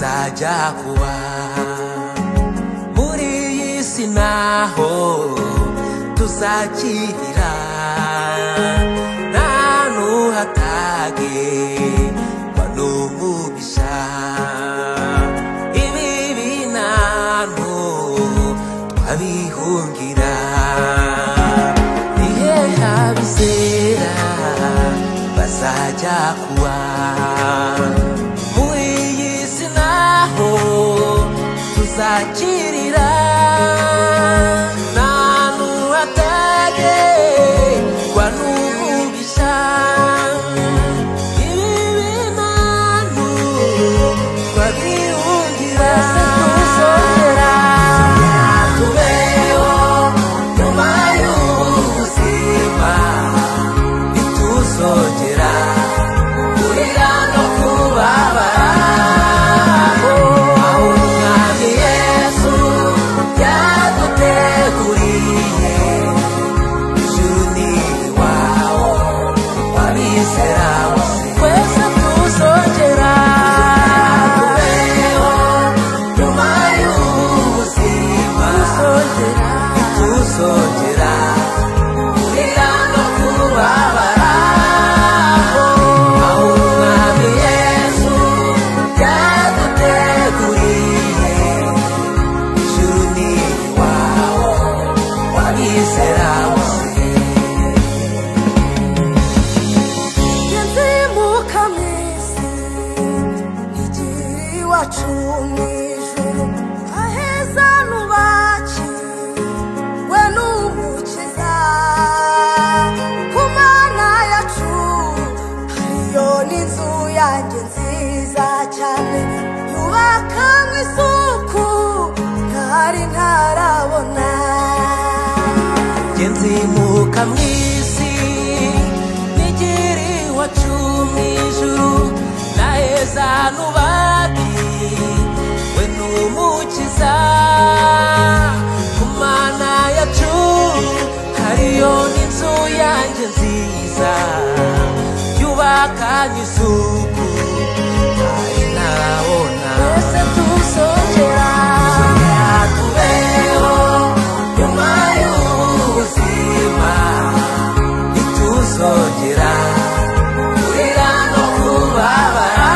bazajya kuba muri iyi si naho tuzakirira nta nuhatage kwa n'umugisha ibi binantu twabihungira ihe abizera bazajya kuba muri iyi si naho tuzakirira nta nuhatage kwa n'umugisha ibi binantu twabihungira tubeho nyuma y'ubuzima ntituzongera kurira no kubabara aho umwami Yesu yaduteguriye ijuru ni iwawe wabizera bose twese tuzongera tubeho nyuma y'ubuzima ntituzongera kurira no kubabara aho umwami Yesu yaduteguriye ijuru ni iwawe wabizera bose nzimuka mwisi igira iwacu mw'ijuru aheza nubaki we n'umukiza ku mana yacu hariyo n'inzu yanjye nziza cyane yubakanywe isuku ntari ntarabona nzimuka mwisi nigira iwacu mw'ijuru naheza nubaki we n'umukiza ku mana yacu hariyo n'inzu yanjye nziza yubakanywe isuku ntari ntarabona twese tuzongera tubeho nyuma y'ubuzima ntituzongera kurira no kubabara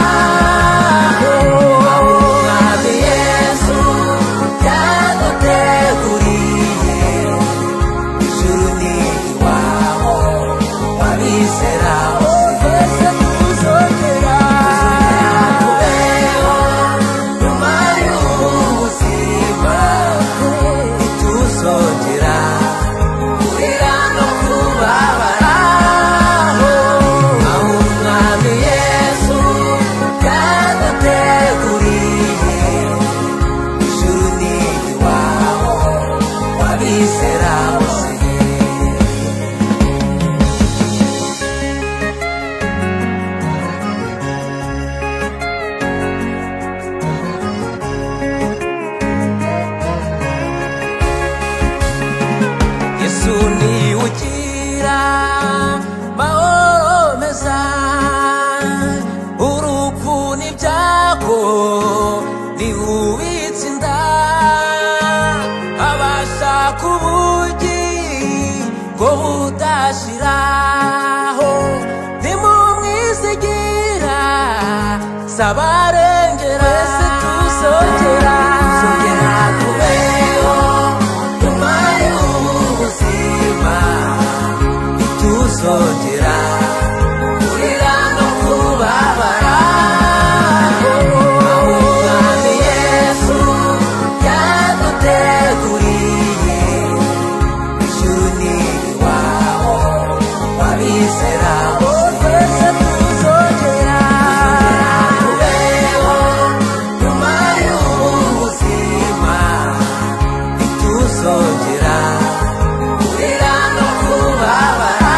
aho umwami Yesu yaduteguriye ijuru ni iwawe wabizera bose twese tuzongera tubeho nyuma y'ubuzima ntituzongera kurira no kubabara aho umwami Yesu yaduteguriye ijuru ni iwawe wabizera bose Yesu ni ugira mahoro meza urupfu n'ibyago ni uwitsinda abasha kubugingo budashiraho nimumwizigira sabarengera twese tuzongera tubeho nyuma y'ubuzima ntituzongera kurira no kubabara aho umwami Yesu yaduteguriye ijuru ni iwawe wabizera bose twese tuzongera tubeho nyuma y'ubuzima ntituzongera kurira no kubabara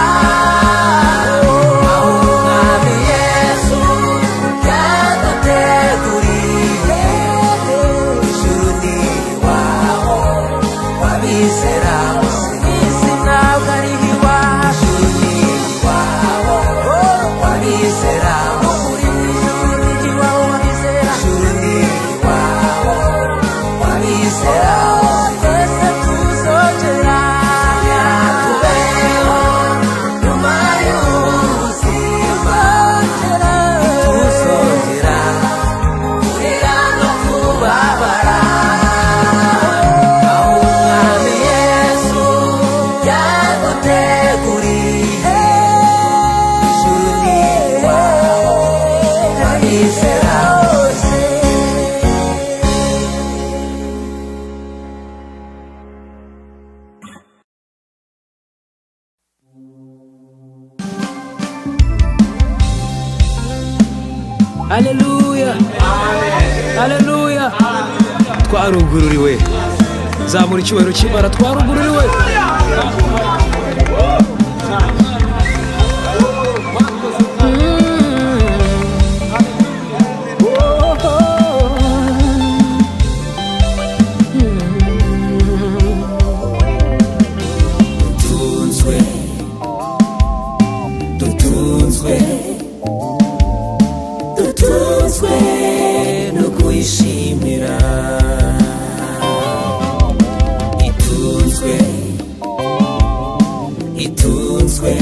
haleluya. Twarugururiwe, zamura icyubahiro cy'Imana. Twarugururiwe. dutunzwe no kuyishimira, itunzwe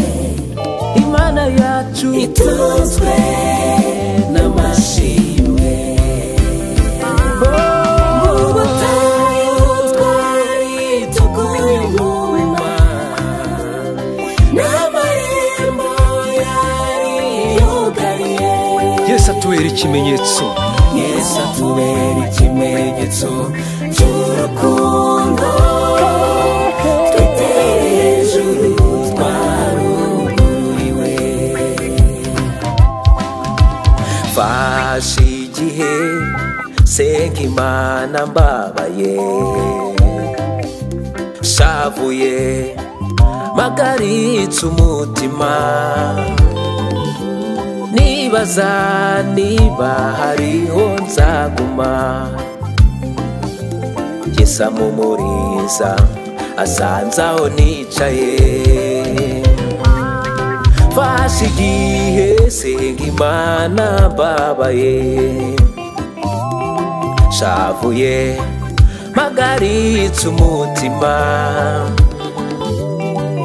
Imana yacu, itunzwe n'amashimwe. Mu butayu twari tuguye umuma, n'amarembo yari yugariye. Yesu atubera ikimenyetso, Yesu atubera ikimenyetso cy'urukundo. Twitereye hejuru twarugururiwe. Fashe igihe senga Imana mbabaye, shavuye mpagaritse umutima, nibaza niba hariho nzaguma. Yesu amumuriza asanze aho nicaye. Fashe igihe senga Imana mbabaye, shavuye mpagaritse umutima,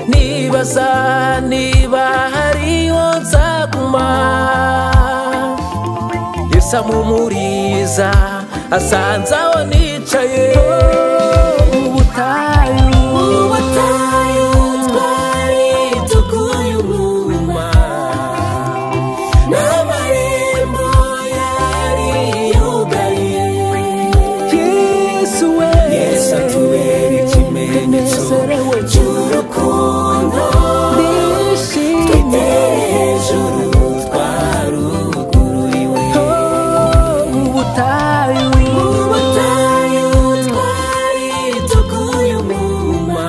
nibaza niba hariho nzaguma. Yesu amumuriza asanze aho nicaye. Mu butayu twari tuguye umuma, n'amarembo yari yugariye. Yesu atubera ikimenyetso cy'urukundo. Twitereye hejuru twarugururiwe. Mu butayu twari tuguye umuma,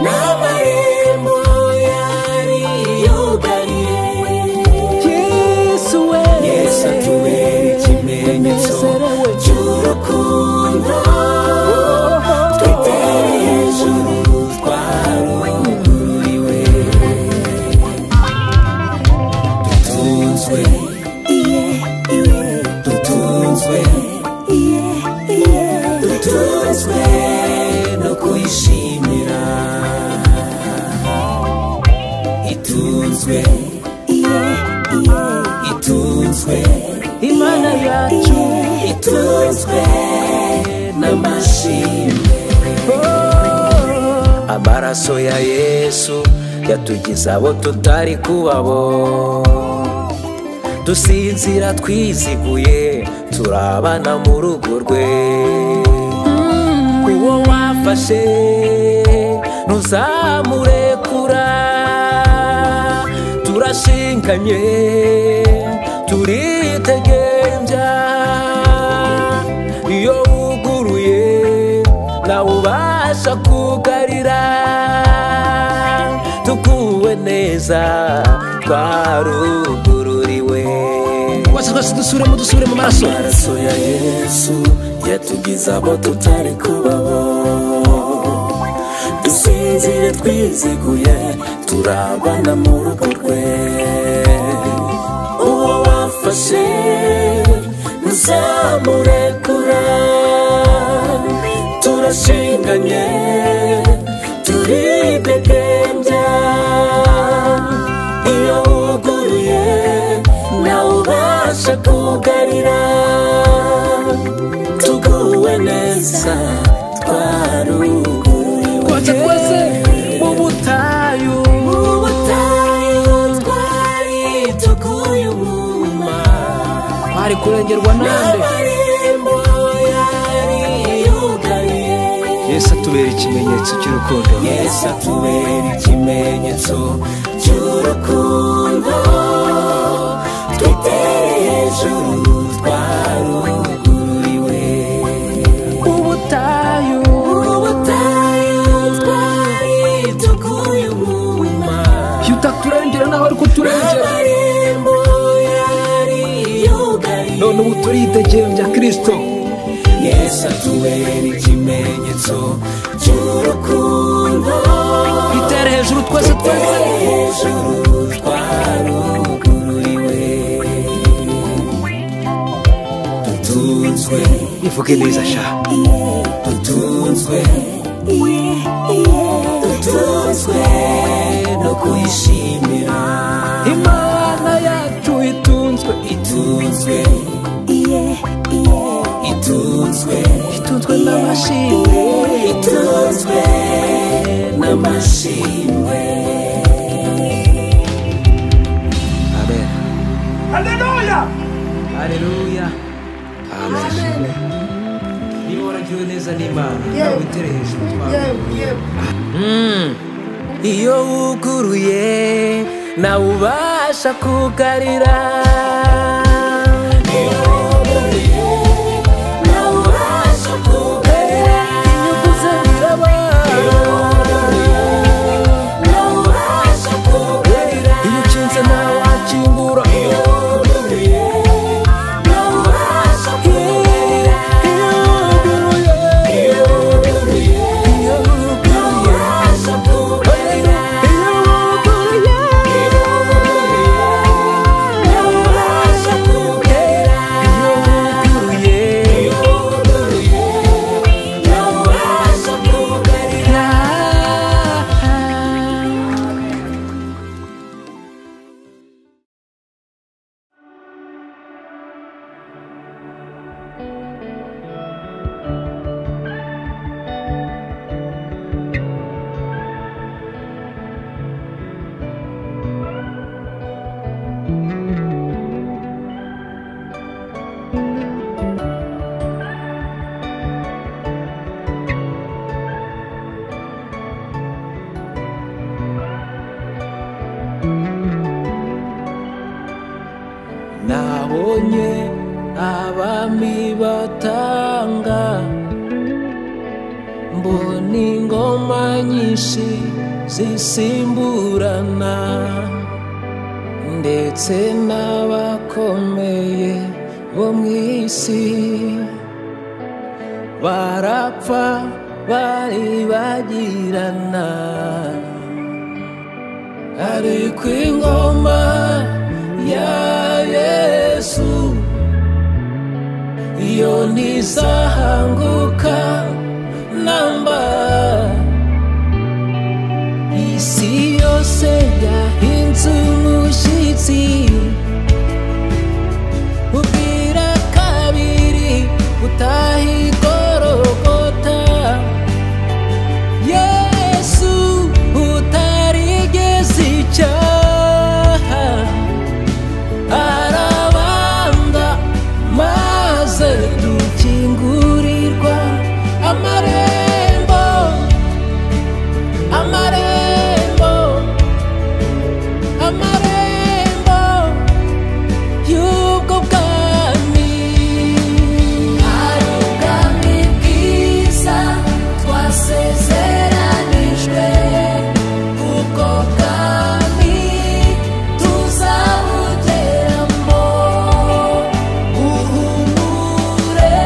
n'amarembo yari yugariye. Yesu atubera ikimenyetso cy'urukundo. Twitereye hejuru twarugururiwe. Dutunzwe no kuyishimira, itunzwe Imana yacu, itunzwe n'amashimwe. Amaraso ya Yesu yatugize abo tutari kubabo, dusinzira twiziguye turabana mu rugo rwe. Uwo wafashe ntuzamurekura, turashinganye turitegembya. Iyo wuguruye nawe ubasha kugarira, tuguwe neza twarugururiwe. twese dusubire mu maraso. Amaraso ya Yesu yatugize abo tutari kubabo, dusinzire twiziguye turabana mu rugo rwe. Uwo wafashe ntuzamurekura, turashinganye turidegembya. Iyo wuguruye nawe ubasha kugarira, tuguwe neza twarugururiwe. Twese mu butayu twari tuguye umuma, twari kurengerwa nande. n'amarembo yari yugariye. Yesu atubera ikimenyetso cy'urukundo. Yesu atubera ikimenyetso cy'urukundo. Twitereye hejuru twarugururiwe. ubutayu twari tuguye umuma, utaturengera nawe ariko turengera, amarembo yari yugaye, none ubu turitegembya Kristo. Yesu atubera ikimenyetso cy'urukundo, itere hejuru twese twese, hejuru twarugururiwe. Dutunzwe, ivuge neza sha, dutunzwe no kuyishimira. Imana yacu itunzwe n'amashimwe, itunzwe n'amashimwe. amen, Haleluya! haleluya, amen. Niba waragiwe neza n'Imana nawe itere hejuru twawe. Iyo wuguruye nawe ubasha kugarira, iyo wuguruye nawe ubasha kugarira, iyo uvuze biraba, iyo wuguruye nawe ubasha kugarira, iyo ukinze nawe wakingura, iyo wuguruye nawe ubasha kugarira, iyo wuguruye, iyo wuguruye, iyo wuguruye nawe ubasha kugarira, iyo wuguruye, iyo wuguruye nawe ubasha kugarira, iyo wuguruye, iyo wuguruye nawe ubasha kugarira. Nabonye abami batanga, mbona ingoma nyinshi zisimburana, ndetse n'abakomeye bo mu isi barapfa baribagirana, ariko ingoma ya Yesu iyo ntizahanguka namba. Isi yose yahinze umushyitsi, ubwira kabiri utaha igorogota, Yesu utarigeze icyaha arabanda, maze dukingurirwa amarembo, amarembo, amarembo y'ubwo bwami. Hari ubwami bwiza twasezeranijwe, ubwo bwami tuzabugeramo. Uhumure,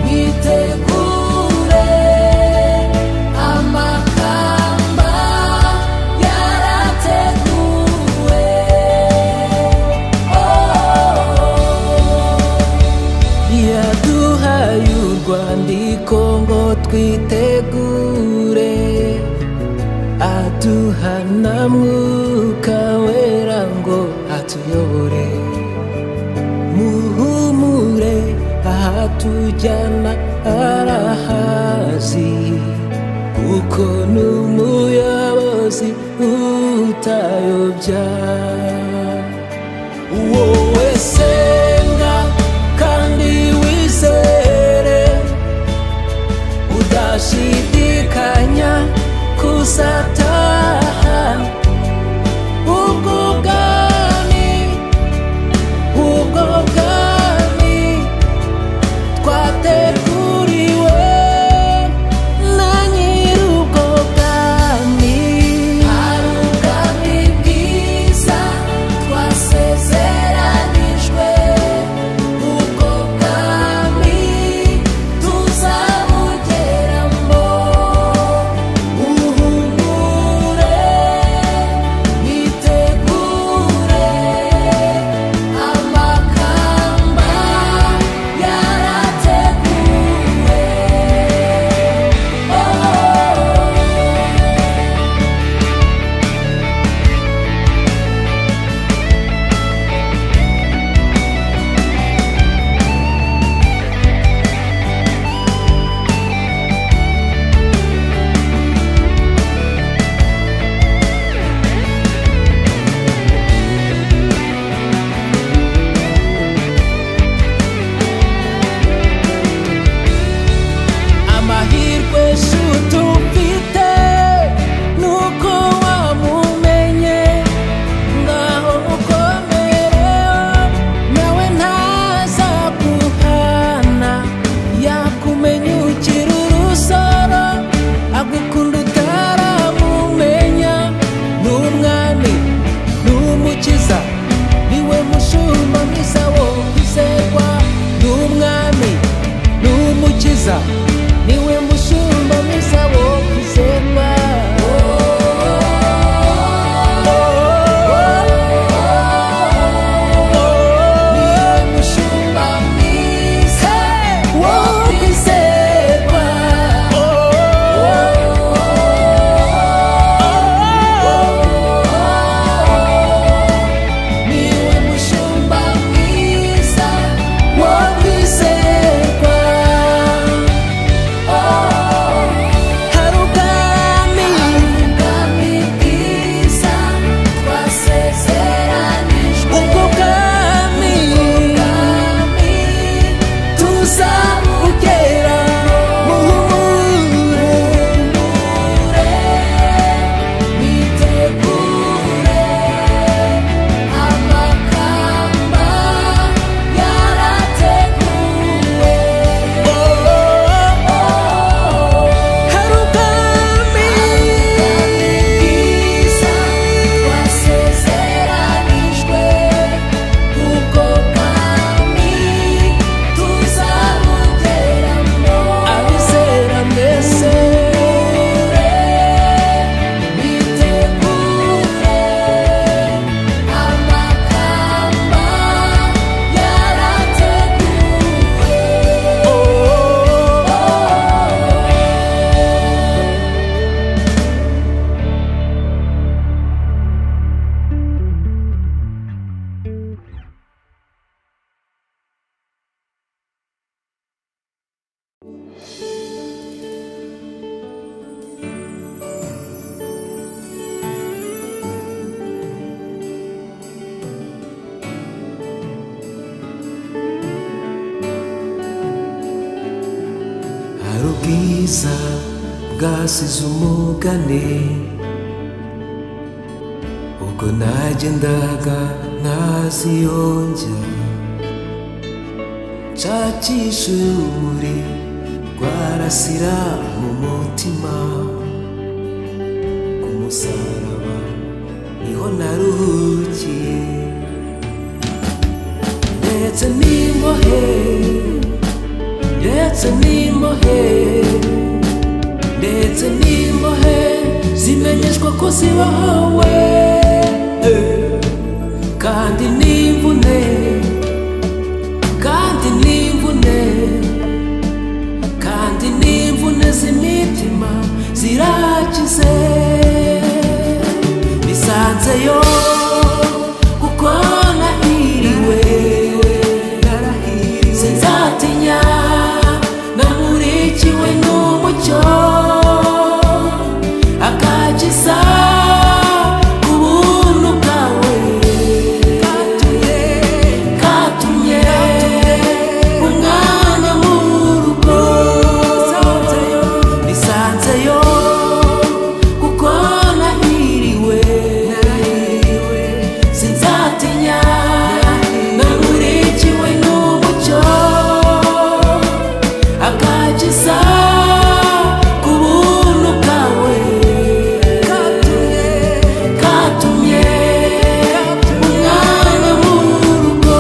mwitegure, amakamba yarateguwe. Yaduhaye urwandiko ngo twitegure, aduha na Mwuka Wera ngo atuyobore. Muhumure, ahatujyana arahazi, kuko n'umuyobozi utayobya. Wowe senga kandi wizere, udashidikanya kuzataha ubwo bwami tuzamugera muhumure bitegure amakamba yarateguwe hari ubwami bwiza twasezeranijwe ubwo bwami tuzabugeramo abizera mwese bitegure amakamba hari ubwiza bwasize umugane ubwo nagendaga ntaziyonja nshakisha urumuri rwarasira mu mutima ku musaraba niho naruhukiye ndetse n'imbohe ndetse n'imbohe ndetse n'imbohe zimenyeshwa ko zibahawe kandi n'imvune kandi n'imvune kandi n'imvune z'imitima zirakize nisanzeyo kuko nahiriwe sinzatinya namurikiwe n'umucyo akakiza ubuntu bwawe katumye umwana mu rugo nisanzeyo kuko nahiriwe sinzatinya namurikiwe n'umucyo akakiza ku buntu bwawe katumye umwana mu rugo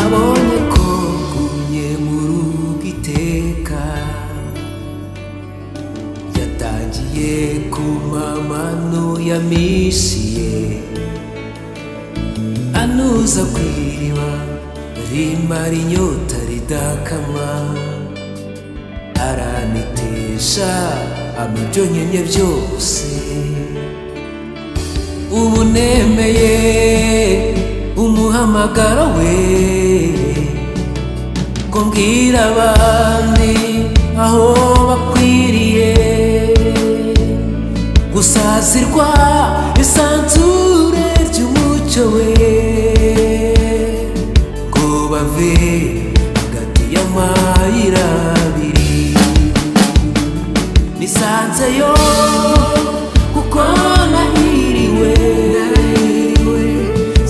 abonye ko ngumye mu rugo iteka yatangiye kumpa amano yamisiye anuza ku iriba rimara inyota ridakama aranitesha amibyo nkenye byose ubu nemeye umuhamagaro we ko mbwira abandi aho bakwiriye gusazirwa isanzure ry'umucyo we ngo bave hagati y'amayira abiri nisanzeyo kuko nahiriwe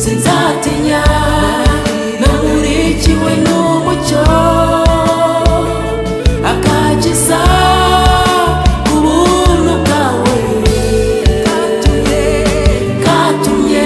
sinzatinya namurikiwe n'umucyo akakiza ubuntu bwawe katumye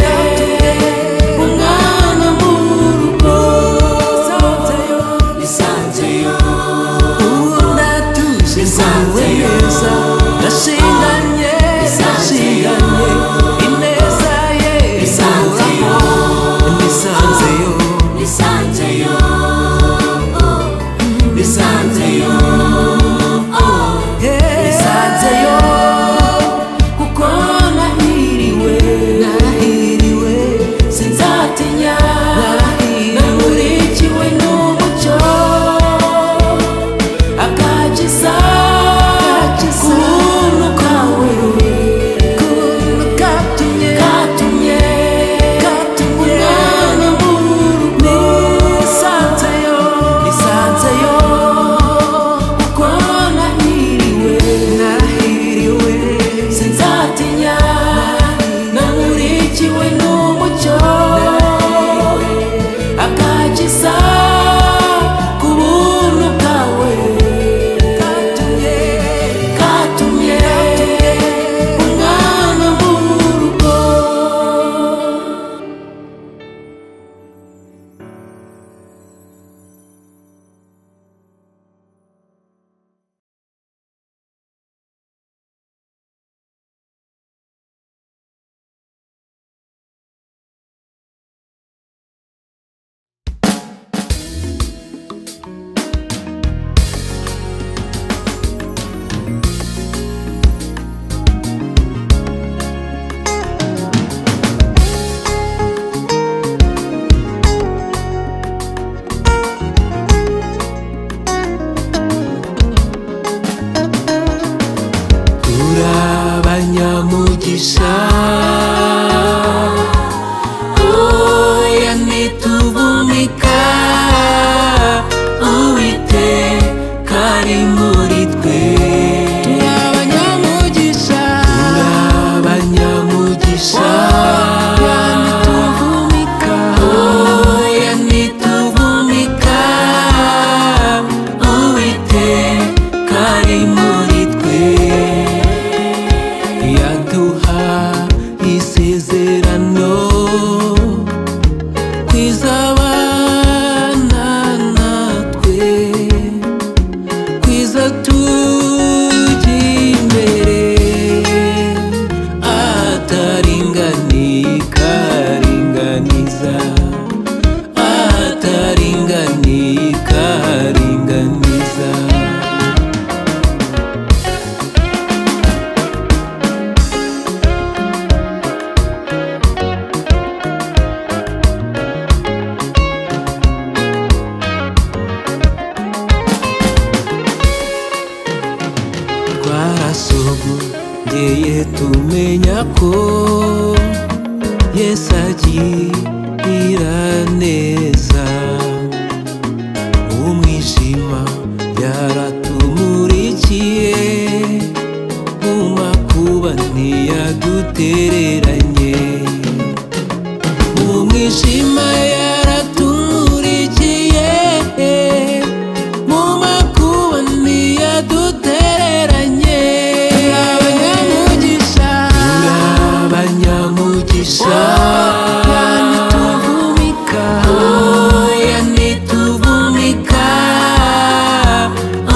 kari muri twe. Turi abanyamugisha, oya ntituvumika, Uwiteka ari muri twe. Yaduha isezerano kwizabana natwe, kwiza tujya imbere, ahataringaniye ikaringaniza, ahataringaniye ikaringaniza. Twarasogongeye tumenya ko Yesu agira neza, umwijima yaratumurikiye, mu makuba ntiyadutereranye. Mu mwijima yaratumurikiye, mu makuba ntiyadutereranye. Abanyamugisha, oya ntituvumika,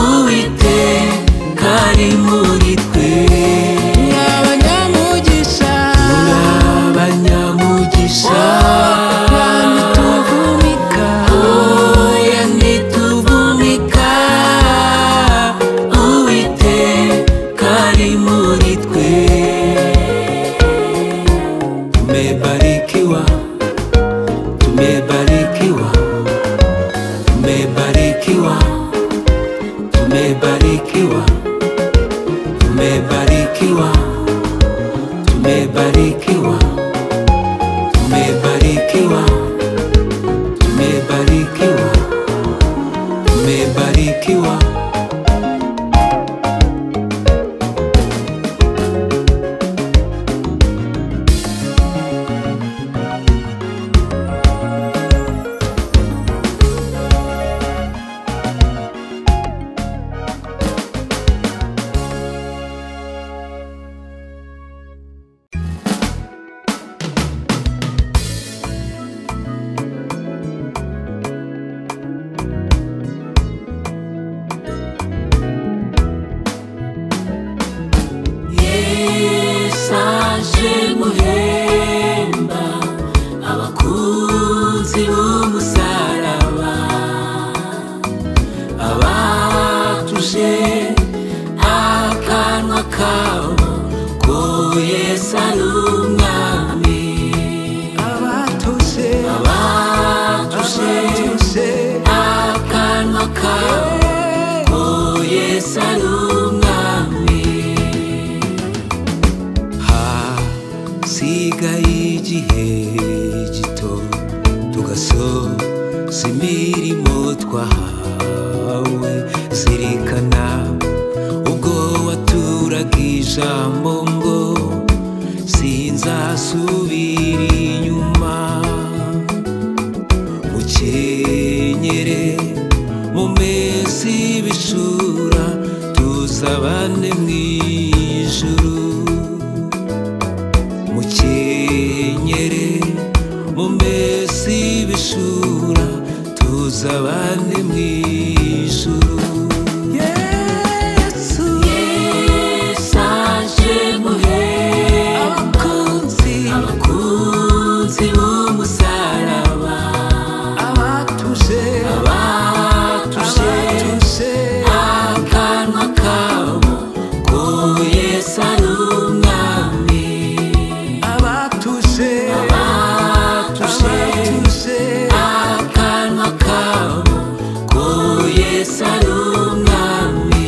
Uwiteka ari muri twe. Turi abanyamugisha, oya ntituvumika, Uwiteka ari muri twe. Tumebarikiwa, tumebarikiwa, tumebarikiwa, tumebarikiwa, tumebarikiwa, tumebarikiwa, tumebarikiwa, tumebarikiwa, tumebarikiwa. Saje muhemba abakunzi b'umusaraba, abatuje akanwa kabo ko Yesu ari umwami. Abatuje akanwa kabo ko Yesu ari umwami. Hasigaye igihe gito tugasoza imirimo twahawe, zirikana ubwo waturaga ijambo ngo sinzasubira inyuma. Mukenyere mumese ibishura, tuzabane mw'ijuru. Mukenyere mumese ibishura, tuzabane mw'ijuru. Yesu aje muhemba abakunzi b'umusaraba, abatuje akanwa kabo ko Yesu ari umwami. Abatuje akanwa kabo ko Yesu ari umwami.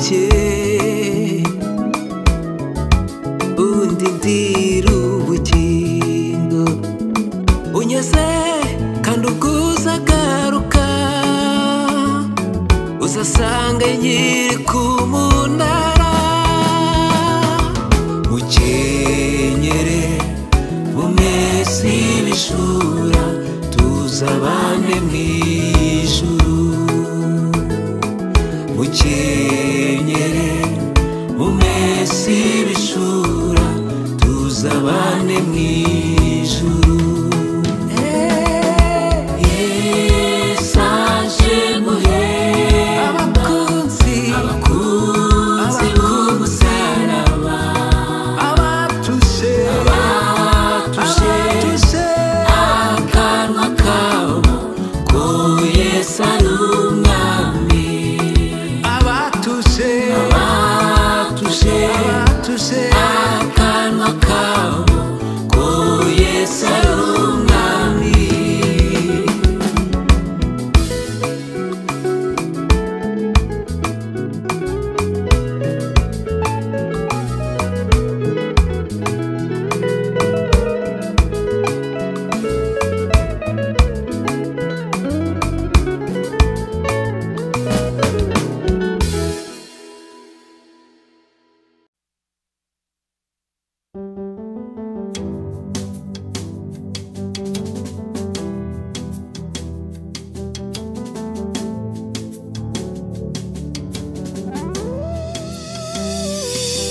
bye undi ndira ubugingo unyeze kandi ubwuzagaruka uzasanga nyiri ku munara mukenyere mumesi bishura tuzabane mw'ijuru mukenyere mumesi bishura tuzabane mw'ijuru yesaje muhe abakunzi b'umusaraba abatushe akanwa kabo ko Yesu ari umwami abatushe akanwa kabo ko Yesu ari umwami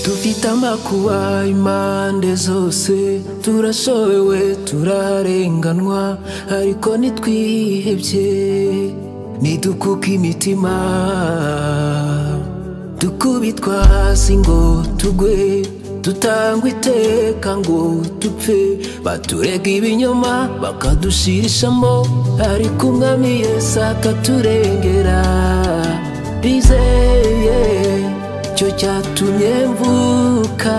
dufite amakuba impande zose turashobewe turarenganwa ariko nitwihebye nidukuka imitima dukubitwa hasi ngo tugwe tutangwa iteka ngo dupfe baturega ibinyoma bakadushirishamo ariko umwami Yesu akaturengera bizeye cyo cyatumye mvuka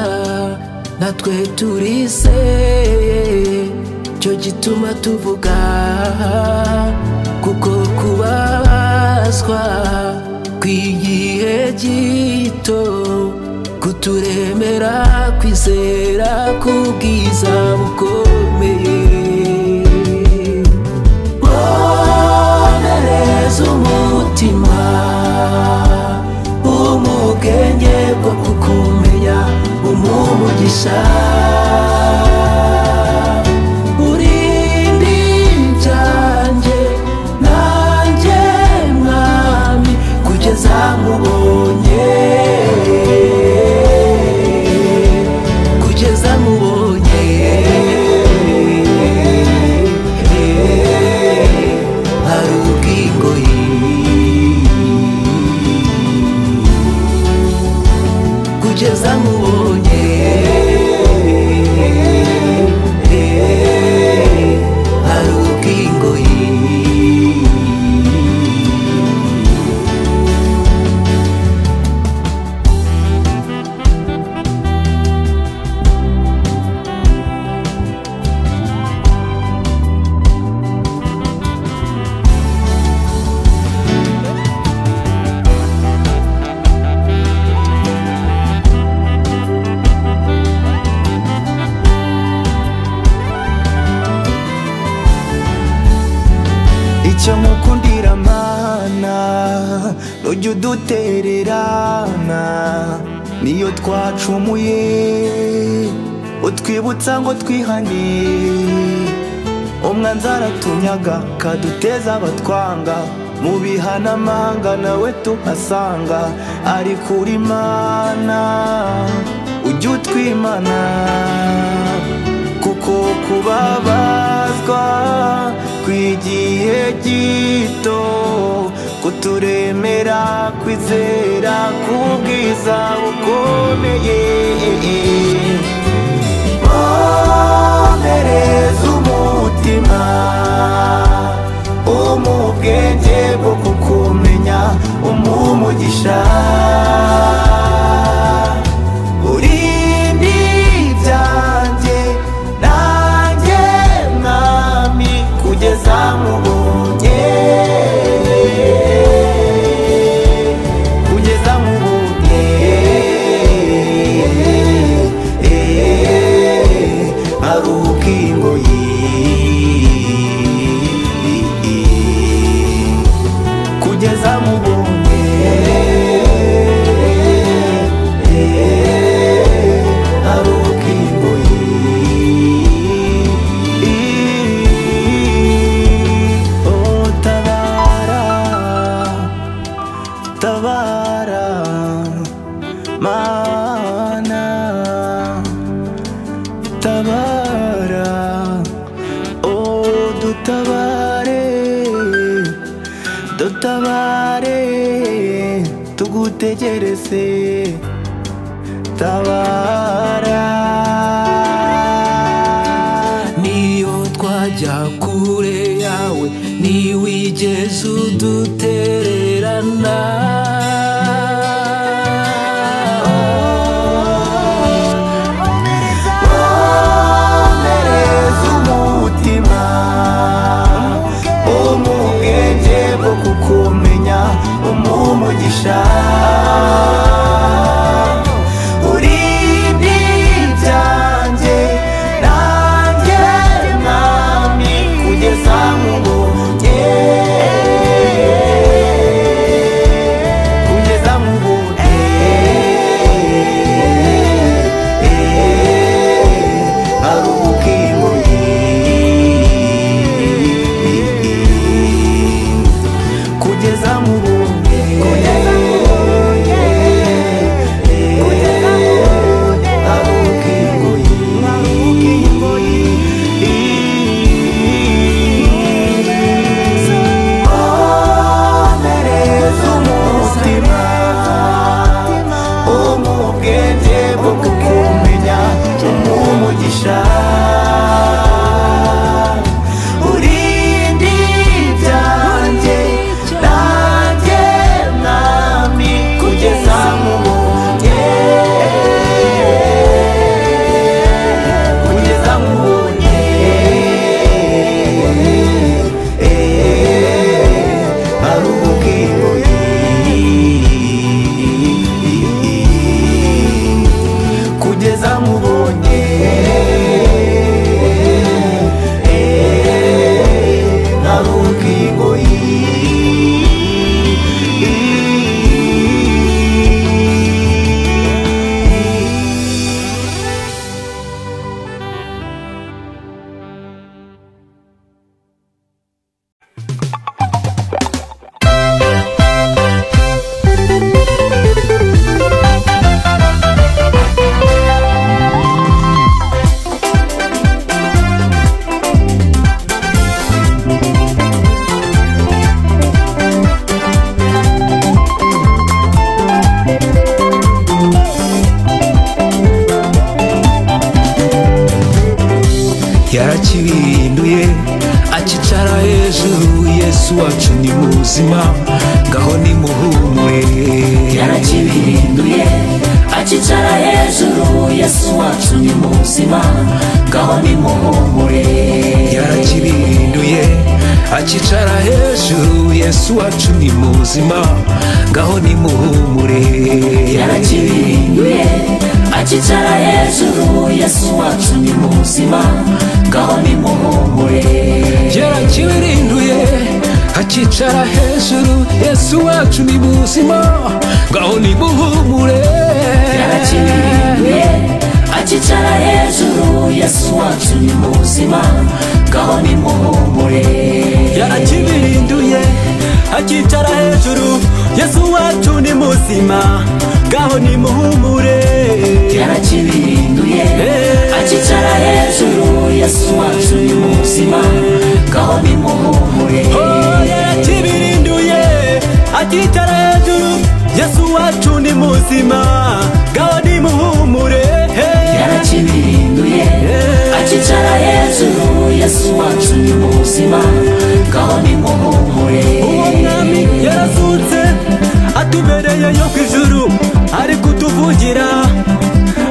natwe turizeye cyo gituma tuvuga kuko kubabazwa kw'igihe gito kuturemera kwizera kubwiza bukomeye bonereza umutima ubwenge bwo kukumenya umumugisha urindi byanjye nanjye mwami kugeza mubonye hari ubwingoyi kugeza mubonye hari ubwingoyi icyo mukundira mana nujya udutererana niyo twacumuye utwibutsa ngo twihane umwanzi aratunyaga kaduteza abatwanga mu bihanamanga nawe tuhasanga ari kuri mana ujya utwimana kuko kubabazwa kw'igihe gito kuturemera kwizera kubwiza bukomeye bonereza umutima umubwenge bwo kukumenya umumugisha urindi byanjye nanjye mwami kugeza mubonye kugeza mubonye mubonye aruhuka ingoyi. Oh tabara tabara Mana tabara, oh dutabare dutabare tugutegereze tabara. niyo twajya kure yawe ntiwigeze udutererana. Omereza umutima umubwenge bwo kukumenya umumugisha. Urinde ibyanjye nanjye mwami kugeza mubonye kugeza mubonye aruhuka ingoyi kugeza mubonye aruhuka ingoyi. Omereza umutima umubwenge bwo kukumenya umumugisha. Urinde ibyanjye nanjye mwami kugeza mubonye kugeza mubonye aruhuka ingoyi kugeza mubonye aruhuka ingoyi. yarakibihinduye akicara hejuru. Yesu wacu ni muzima ngaho nimuhumure. yarakibihinduye akicara hejuru. Yesu wacu ni muzima ngaho nimuhumure. yarakibihinduye akicara hejuru. Yesu wacu ni muzima ngaho nimuhumure. yarakibihinduye akicara hejuru. Yesu wacu ni muzima ngaho nimuhumure. yarakibihinduye akicara hejuru. Yesu wacu ni muzima ngaho nimuhumure. yarakibihinduye akicara hejuru. Yesu wacu ni muzima ngaho nimuhumure. Yarakibihinduye akicara hejuru. Yesu wacu ni muzima ngaho nimuhumure. yarakibihinduye akicara hejuru. Yesu wacu ni muzima ngaho nimuhumure. Yarakibihinduye akicara hejuru. Yesu wacu ni muzima ngaho nimuhumure. yarakibihinduye akicara hejuru. Yesu wacu ni muzima ngaho nimuhumure. Umwami yarazutse atubereyeyo ku ijuru ari kutuvugira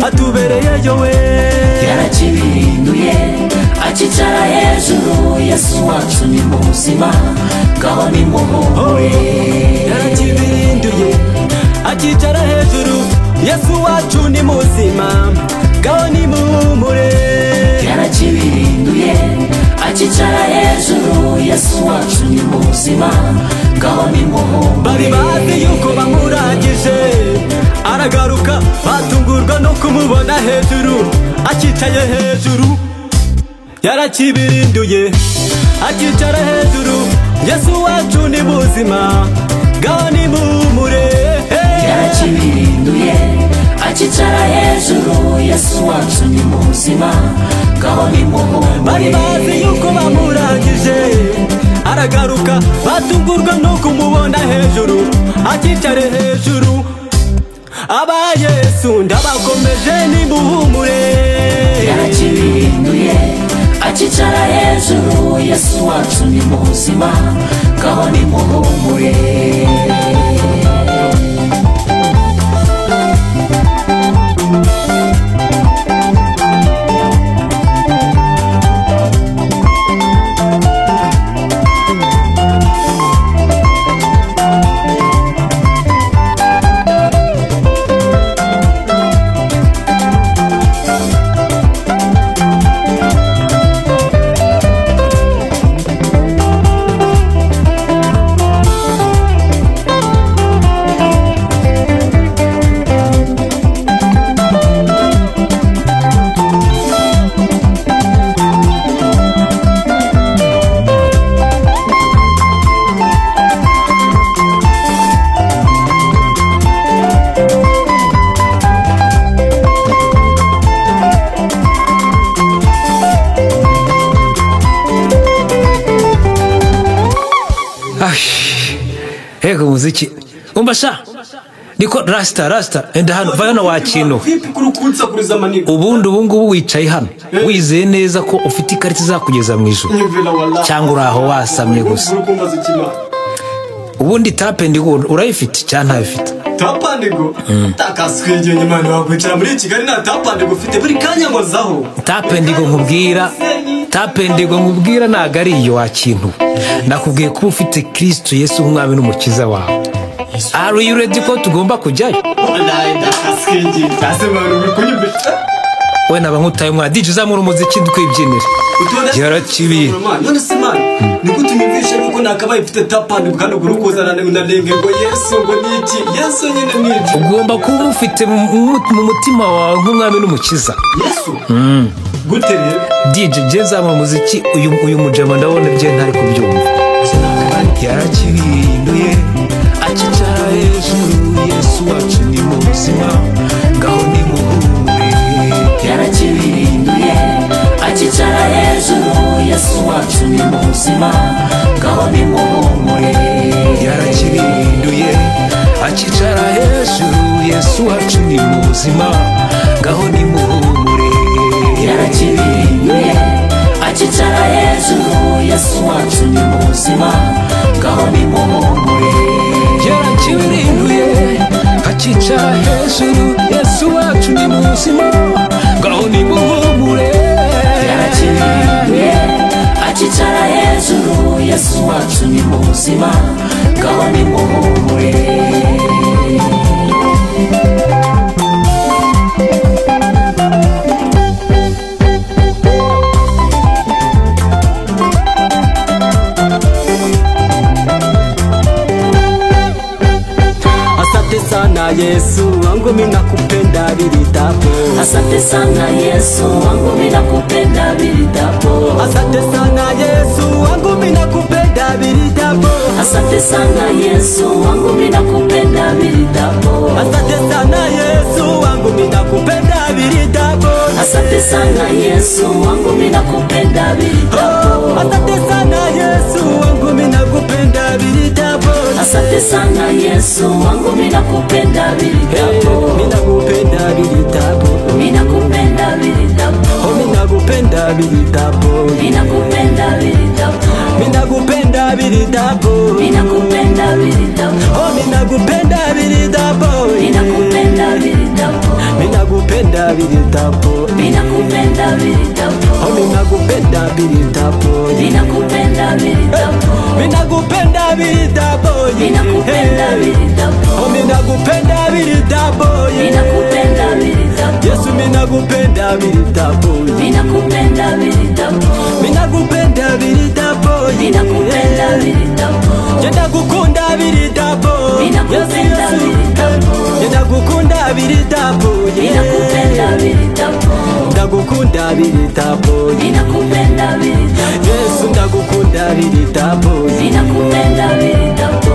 atubereyeyo we. yarakibihinduye akicara hejuru. Yesu wacu ni muzima ngaho nimuhumure. Yarakibihinduye akicara hejuru. Yesu wacu ni muzima ngaho nimuhumure. yarakibihinduye akicara hejuru. Yesu wacu ni muzima ngaho nimuhumure. bari bazi yuko bamurangije aragaruka batungurwa no kumubona hejuru akicaye hejuru yarakibirinduye akicara hejuru Yesu wacu ni muzima ngaho ni mumure yarakibirinduye akicara hejuru Yesu wacu ni muzima ngaho ni mumure bari bazi yuko bamurangije aragaruka batungurwa no kumubona hejuru akicare hejuru aba Yesu ndabakomeje ni muhumure yarakibirinduye akicara hejuru Yesu wacu ni muzima ngaho ni muhumure Ego muziki umbasha niko rasta enda hano vayana wakino ubundi ubungubu wicaye hano wizeye neza ko ufite ikarita zakugeza mu ijuru cyangwa uraho wasamye gusa ubundi tapendigo urayifite cyangwa ntayifite tapandigo takaswenge nyimana wakwicara muri Kigali na tapandigo ufite buri kanya ngo zaho tapendigo nkubwira naga ari iyo wakintu nakubwiye ko ufite Kristo Yesu umwami n'umukiza wawe. Are you ready ko tugomba kujyayo? Ndakaswenge tasema uri kunyumvira we naba nkutaye mwa DJ zamura umuziki ndukwibyinira yarakibi none se man niko tumvishe nuko nakabaye mfite tapandigo kandi urukozana na lenge ngo Yesu ngo niki Yesu nyine niki ugomba kuba ufite mu mutima wawe nk'umwami n'umukiza Yesu gute rero DJ jezamura umuziki uyu mujama ndabona bye ntari kubyumva yarakibirinduye akicara hejuru Yesu wacu ni muzima ngaho ni muhumure yarakibirinduye akicara hejuru Yesu wacu ni muzima ngaho ni muhumure yarakibirinduye akicara hejuru Yesu wacu ni muzima ngaho ni muhumure yarakibirinduye akicara hejuru Yesu wacu ni muzima ngaho ni muhumure yarakibirinduye akicara hejuru Yesu wacu ni muzima ngaho ni muhumure yarakibirinduye akicara hejuru Yesu wacu ni muzima ngaho ni muhumure sana Yesu wangu mimi nakupenda bilitapo asante sana Yesu wangu mimi nakupenda bilitapo asante sana Yesu wangu mimi nakupenda bilitapo asante sana Yesu wangu mimi nakupenda bilitapo asante sana Yesu wangu mimi nakupenda bilitapo asante sana Yesu wangu mimi nakupenda bilitapo asante sana Yesu wangu mimi nakupenda bilitapo asante sana Yesu wangu mimi nakupenda bilitapo mimi nakupenda bilitapo mimi nakupenda bilitapo mimi nakupenda bilitapo mimi nakupenda bilitapo mimi nakupenda bilitapo mimi nakupenda bilitapo mimi nakupenda bilitapo mimi nakupenda bilitapo mimi nakupenda bilitapo mimi nakupenda bilitapo mimi nakupenda bilitapo mimi nakupenda bilitapo mimi nakupenda bilitapo mimi nakupenda bilitapo mimi nakupenda bilitapo mimi nakupenda bilitapo Yesu mimi nakupenda bilitapo mimi nakupenda bilitapo mimi nakupenda bilitapo mimi nakupenda bilitapo Jenda kukunda bilitapo biritapo, ninakupenda biritapo, Yesu ndagukunda biritapo, ninakupenda biritapo.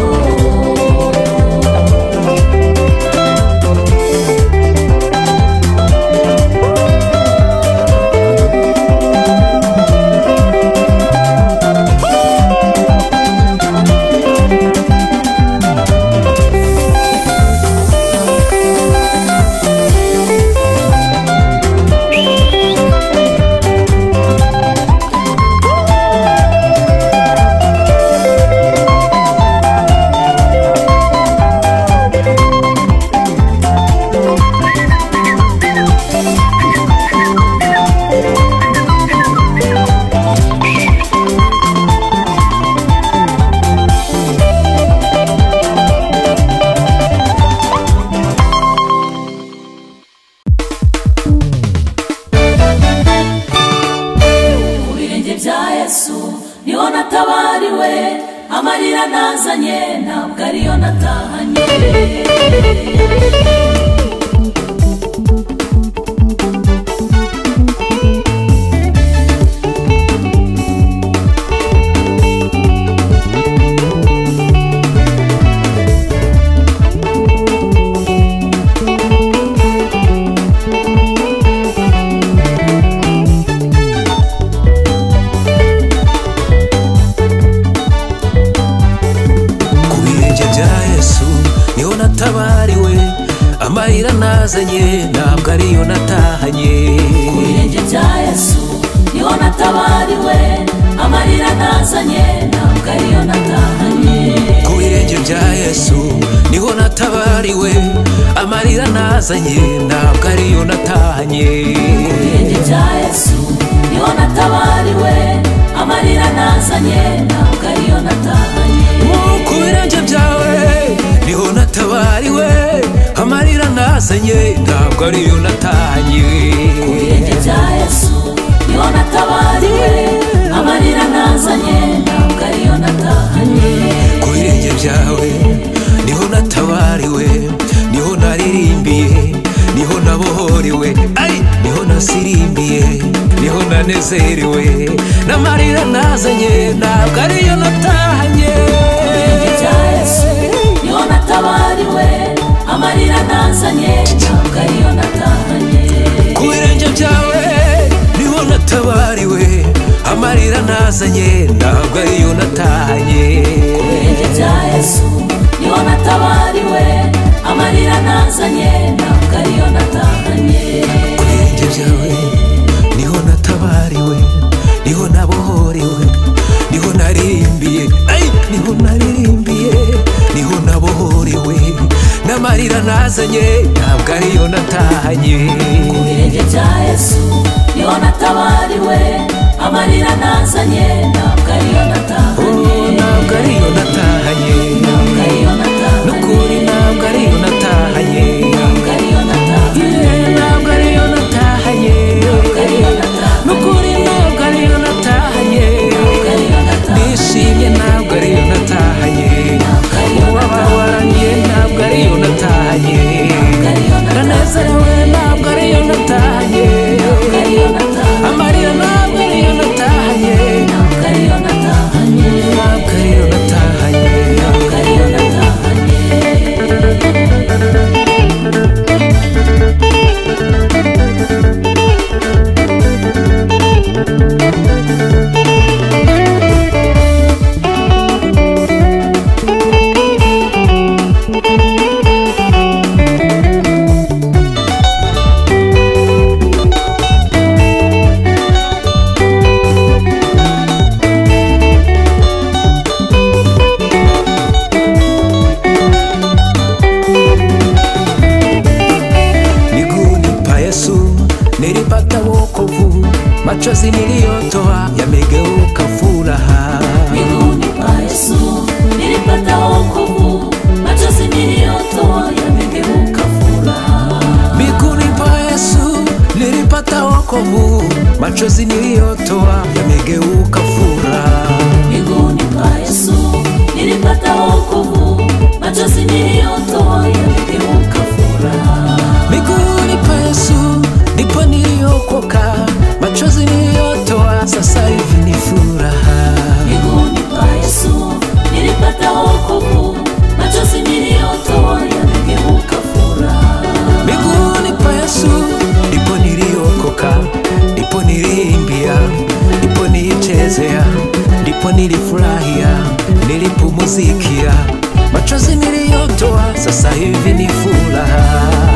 Niho natabariwe, amarira nazanye ntabwo ariyo natahanye. Amarira nazanye ntabwo ariyo natahanye. Ku birenge bya Yesu niho natabariwe, amarira nazanye ntabwo ariyo natahanye. Ku birenge bya Yesu niho natabariwe, amarira nazanye ntabwo ariyo natahanye. Ku birenge bya Yesu niho natabariwe, amarira nazanye ntabwo ariyo natahanye. Ku birenge byawe niho natabariwe, amarira nazanye ntabwo ariyo natahanye. Ku birenge bya Yesu niho natabariwe, amarira nazanye ntabwo ariyo natahanye. Ku birenge byawe niho natabariwe, niho naririmbiye, niho nabohorewe, niho nasirimbiye, niho nanezerewe, n'amarira nazanye ntabwo ariyo natahanye. Ku birenge bya Yesu niho natabariwe, amarira nazanye ntabwo ariyo natahanye. Ku birenge byawe niho natabariwe, amarira nazanye ntabwo ariyo natahanye. Ku birenge bya Yesu niho natabariwe, amarira nazanye ntabwo ariyo natahanye. Ku birenge byawe niho natabariwe, niho nabohorewe, niho naririmbiye, niho naririmbiye, niho nabohorewe, n'amarira nazanye ntabwo ariyo natahanye. Ku birenge bya Yesu niho natabariwe, amarira nazanye ntabwo ariyo natahanye. Ntabwo ariyo natahanye, ntabwo ariyo natahanye, n'ukuri ntabwo ariyo natahanye, ntabwo ariyo natahanye, ntabwo ariyo natahanye, ntabwo ariyo natahanye, n'ukuri ntabwo ariyo natahanye. ntabwo ariyo natahanye, Nishimye ntabwo ariyo natahanye, wababaranye ntabwo ariyo natahanye, ndanezerewe ntabwo ariyo natahanye, amarira ntabwo ariyo natahanye, ntabwo ariyo natahanye, ntabwo ariyo natahanye, ntabwo ariyo natahanye. Nilipata wokovu, machozi niliyotoa yamegeuka furaha. Miguuni pa Yesu nilipata wokovu, machozi niliyotoa yamegeuka furaha. Miguuni pa Yesu nilipata wokovu, machozi niliyotoa yamegeuka furaha. Miguuni pa Yesu nilipata wokovu, machozi niliyotoa yamegeuka furaha. Miguuni pa Yesu ndipo niliokoka, machozi sasa hivi ni furaha.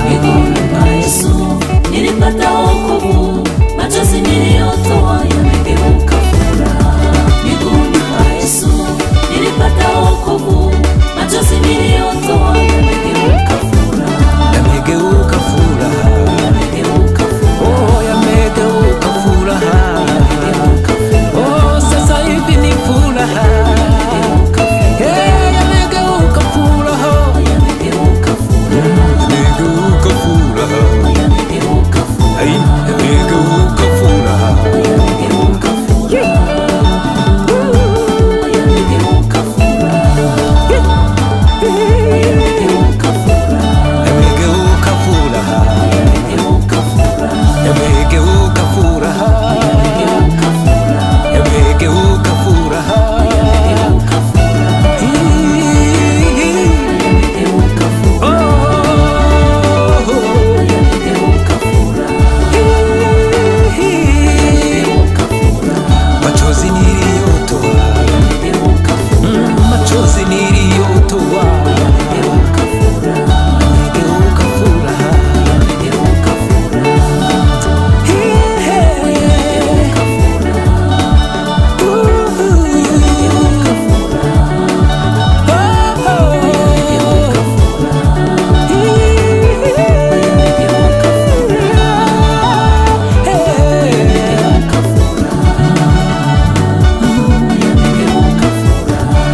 Miguuni pa Yesu nilipata wokovu, machozi niliyotoa yamegeuka furaha. Miguuni pa Yesu nilipata wokovu, machozi niliyotoa yamegeuka furaha. Yamegeuka furaha. Yamegeuka furaha. Oh, yamegeuka furaha. Oh, sasa hivi ni furaha. Hey, yamegeuka furaha. Yamegeuka furaha. Yamegeuka furaha. Yamegeuka furaha. Ay, yamegeuka furaha. Yamegeuka furaha. Yamegeuka furaha. Yamegeuka furaha. Yamegeuka furaha. Yamegeuka furaha. Yamegeuka furaha. Yamegeuka furaha. Yamegeuka furaha. Yamegeuka furaha. Oh, Yamegeuka furaha. Yamegeuka furaha. machozi niliyotoa, Yamegeuka furaha. machozi niliyotoa, Yamegeuka furaha. yamegeuka furaha. Yamegeuka furaha. Yamegeuka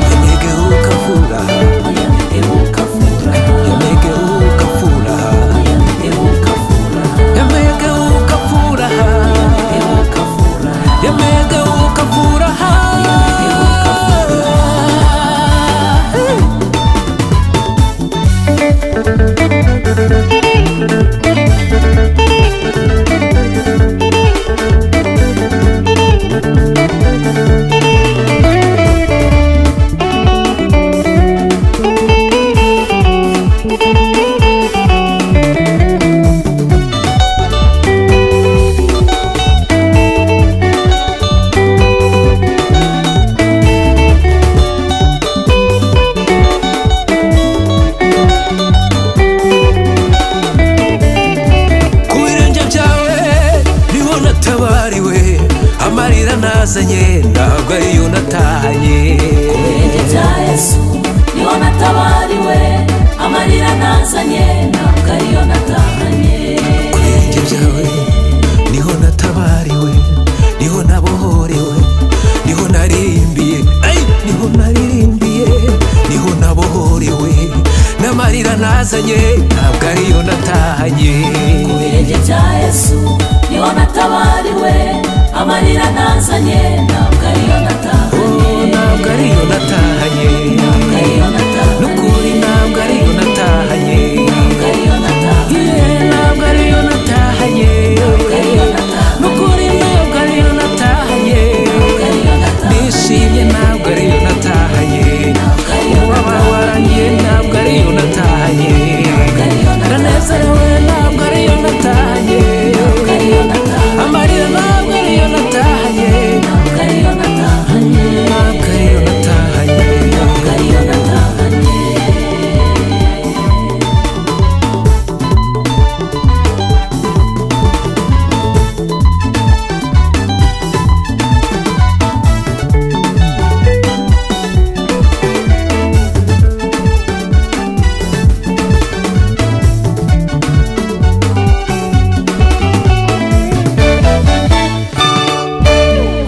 Yamegeuka furaha. Yamegeuka furaha. Yamegeuka furaha. Yamegeuka furaha. Ku birenge byawe niho natabariwe, amarira nazanye ntabwo ariyo natahanye. Birenge bya Yesu niho natabariwe, amarira nazanye ntabwo ariyo natahanye. Ku birenge byawe niho natabariwe, niho nabohorewe, niho naririmbiye, ay, niho naririmbiye, niho nabohorewe, n'amarira nazanye ntabwo ariyo natahanye. Birenge bya Yesu niho natabariwe, amarira nazanye ntabwo ariyo natahanye. Ntabwo ariyo natahanye, Ntabwo ariyo natahanye. n'ukuri ntabwo ariyo natahanye. Ntabwo ariyo natahanye. Ntabwo ariyo natahanye, Ntabwo ariyo natahanye. n'ukuri ntabwo ariyo natahanye. Ntabwo ariyo natahanye. Nishimye ntabwo ariyo natahanye, Ntabwo ariyo ubabarangiye ntabwo ariyo natahanye, ndanezerewe ntabwo ariyo natahanye, Ntabwo ariyo natahanye. amarira ntabwo ariyo natahanye, Ntabwo ariyo natahanye. ntabwo ariyo natahanye. Ntabwo ariyo natahanye.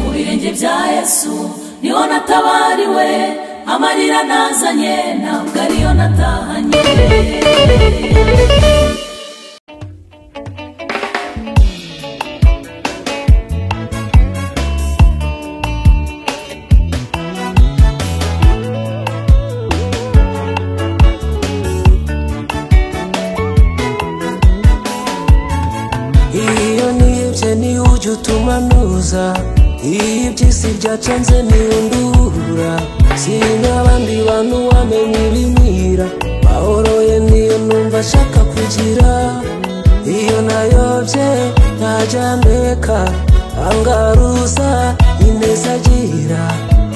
Ku birenge bya Yesu niho natabariwe, amarira nazanye ntabwo ariyo natahanye. Iyo nibye ni ujya utuma nuza, iyo iby'isi byacanze ntiyundura, si nk'abandi bantu wamenye ibimwira, bahoroye niyo numva ashaka kugira. Iyo nayobye ntajya mbeka, angaruza ineza agira,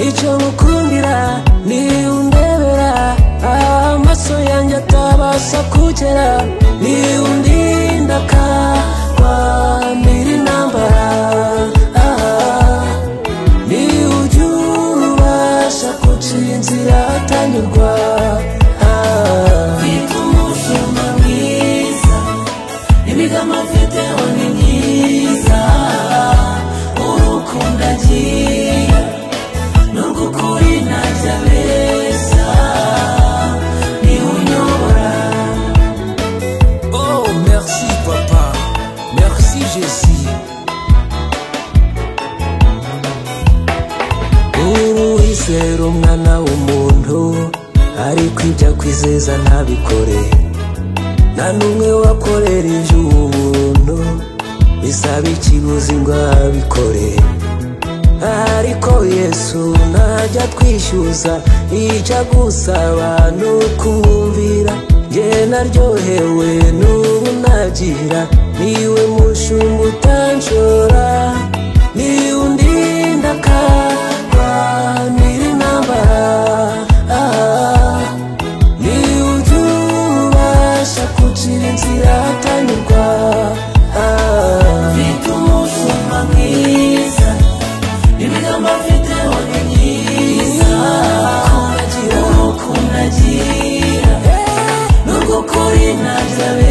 icyo mukundira ni undebera, amaso yanjye ataba ubasha kugera ni undinda karwanira intambara ni ujya ubasha gucira inzira atanyurwa mfite umushumba mwiza imigambi mfiteho ni myiza urukundo agira nubwo ukuri ntajya abeshya niwe unyobora. Oh merci papa, merci Jésus. Uwizera umwana w'umuntu ariko ibyo akwizeza ntabikore, nta n'umwe wakorera iby'ubuntu bisaba ikiguzi ngo abikore. Ariko Yesu ntajya twishyuza icyo agusaba ni ukumvira. Njye naryohewe n'ubu nagira niwe mushumba utanshora ni undinda karwanira intambara ni ujya ubasha gucira inzira atanyurwa mfite umushumba mwiza imigambi mfiteho ni myiza urukundo agira nubwo ukuri ntajya abeshya